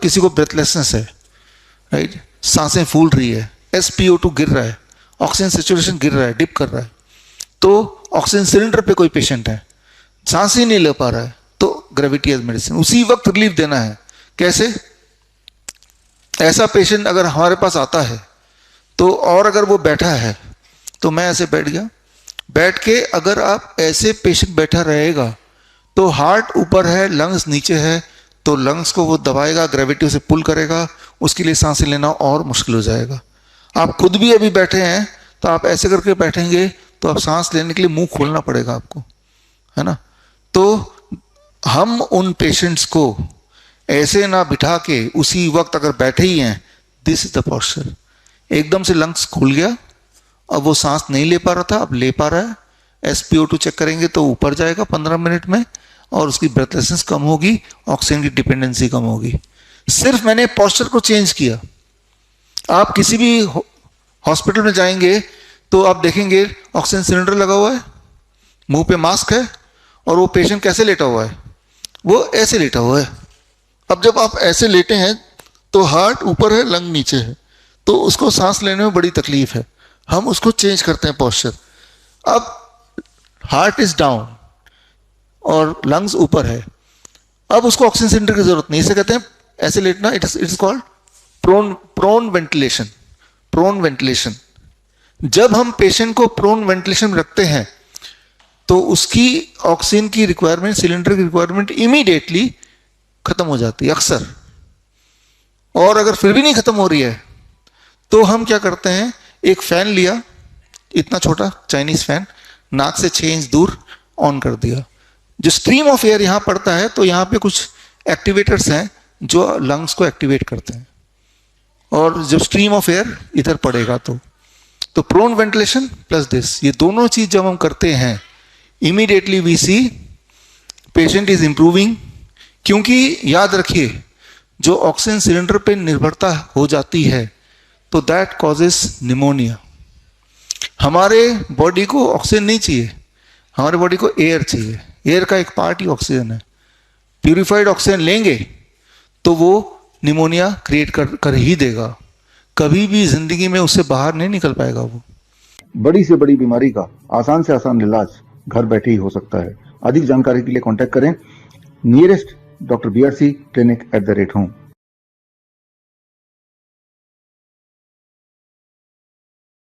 किसी को ब्रेथलेसनेस है, राइट, सांसें फूल रही है, SpO2 गिर रहा है, ऑक्सीजन सेचुरेशन गिर रहा है, डिप कर रहा है, तो ऑक्सीजन सिलेंडर पे कोई पेशेंट है, सांस ही नहीं ले पा रहा है, तो ग्रेविटी एज मेडिसिन उसी वक्त रिलीफ देना है। कैसे? ऐसा पेशेंट अगर हमारे पास आता है तो, और अगर वो बैठा है तो मैं ऐसे बैठ गया, बैठ के अगर आप ऐसे पेशेंट बैठा रहेगा तो हार्ट ऊपर है, लंग्स नीचे है, तो लंग्स को वो दबाएगा, ग्रेविटी उसे पुल करेगा, उसके लिए सांसें लेना और मुश्किल हो जाएगा। आप खुद भी अभी बैठे हैं तो आप ऐसे करके बैठेंगे तो आप सांस लेने के लिए मुंह खोलना पड़ेगा आपको, है ना। तो हम उन पेशेंट्स को ऐसे ना बिठा के उसी वक्त अगर बैठे ही हैं, दिस इज द पोस्चर। एकदम से लंग्स खुल गया, अब वो सांस नहीं ले पा रहा था, अब ले पा रहा है, SpO2 चेक करेंगे तो ऊपर जाएगा 15 मिनट में, और उसकी ब्रेथलेसनेस कम होगी, ऑक्सीजन की डिपेंडेंसी कम होगी। सिर्फ मैंने पोस्चर को चेंज किया। आप किसी भी हॉस्पिटल में जाएंगे तो आप देखेंगे ऑक्सीजन सिलेंडर लगा हुआ है, मुंह पे मास्क है, और वो पेशेंट कैसे लेटा हुआ है, वो ऐसे लेटा हुआ है। अब जब आप ऐसे लेटे हैं तो हार्ट ऊपर है, लंग नीचे है, तो उसको सांस लेने में बड़ी तकलीफ है। हम उसको चेंज करते हैं पोस्चर। अब हार्ट इज डाउन और लंग्स ऊपर है, अब उसको ऑक्सीजन सिलेंडर की जरूरत नहीं, इसे कहते हैं ऐसे लेटना, it is called prone ventilation. Prone ventilation. जब हम पेशेंट को प्रोन वेंटिलेशन में रखते हैं तो उसकी ऑक्सीजन की रिक्वायरमेंट, सिलेंडर की रिक्वायरमेंट इमीडिएटली खत्म हो जाती है अक्सर। और अगर फिर भी नहीं खत्म हो रही है तो हम क्या करते हैं, एक फैन लिया, इतना छोटा चाइनीज फैन, नाक से 6 इंच दूर ऑन कर दिया। जो स्ट्रीम ऑफ एयर यहां पड़ता है तो यहां पे कुछ एक्टिवेटर्स हैं जो लंग्स को एक्टिवेट करते हैं, और जब स्ट्रीम ऑफ एयर इधर पड़ेगा तो प्रोन वेंटिलेशन प्लस दिस, ये दोनों चीज जब हम करते हैं, immediately we see patient is improving. क्योंकि याद रखिए, जो ऑक्सीजन सिलेंडर पे निर्भरता हो जाती है तो दैट कॉजेस निमोनिया। हमारे बॉडी को ऑक्सीजन नहीं चाहिए, हमारे बॉडी को एयर चाहिए। एयर का एक पार्ट ही ऑक्सीजन है। प्यूरिफाइड ऑक्सीजन लेंगे तो वो निमोनिया क्रिएट कर ही देगा, कभी भी जिंदगी में उससे बाहर नहीं निकल पाएगा वो। बड़ी से बड़ी बीमारी का आसान से आसान इलाज घर बैठे ही हो सकता है। अधिक जानकारी के लिए कांटेक्ट करें nearest doctor BRC clinic @ home।